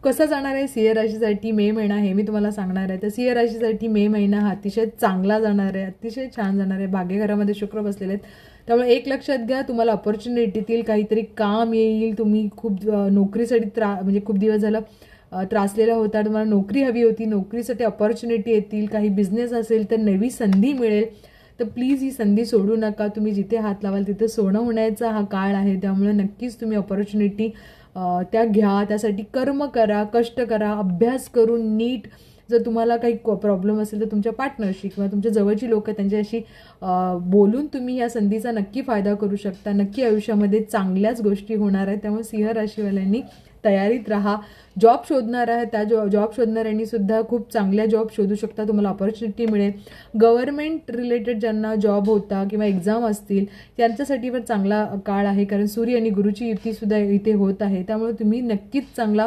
कसं जाणार आहे सिंह राशीसाठी मे महिना हे मी तुम्हाला सांगणार आहे. तर सिंह राशीसाठी मे महिना हा अतिशय चांगला जाणार आहे, अतिशय छान जाणार आहे. भाग्यघरामध्ये शुक्र बसलेले आहेत, त्यामुळे एक लक्षात घ्या, तुम्हाला अपॉर्च्युनिटीतील काहीतरी काम येईल. तुम्ही खूप नोकरीसाठी म्हणजे खूप दिवस झालं त्रासलेला होता, तुम्हाला नोकरी हवी होती, नोकरीसाठी अपॉर्च्युनिटी येतील. काही बिझनेस असेल तर नवी संधी मिळेल. तर प्लीज ही संधी सोडू नका. तुम्ही जिथे हात लावाल तिथे सोनं होण्याचा हा काळ आहे, त्यामुळे नक्कीच तुम्ही अपॉर्च्युनिटी त्या घ्या. त्यासाठी कर्म करा, कष्ट करा, अभ्यास करून नीट. जर तुम्हाला काही प्रॉब्लेम असेल तर तुमच्या पार्टनरशी किंवा तुमच्या जवळची लोक त्यांच्याशी बोलून तुम्ही या संधीचा नक्की फायदा करू शकता. नक्की आयुष्यामध्ये चांगल्याच गोष्टी होणार आहेत. त्यामुळे सिंह राशीवाल्यांनी तयारीत राहा. जॉब शोधणार आहे त्या जॉब शोधणाऱ्यांनी सुद्धा खूप चांगल्या जॉब शोधू शकता, तुम्हाला अपॉर्च्युनिटी मिळेल. गव्हर्नमेंट रिलेटेड ज्यांना जॉब होता किंवा एक्झाम असतील त्यांच्यासाठी पण चांगला काळ आहे, कारण सूर्य आणि गुरुची युतीसुद्धा इथे होत आहे. त्यामुळे तुम्ही नक्कीच चांगला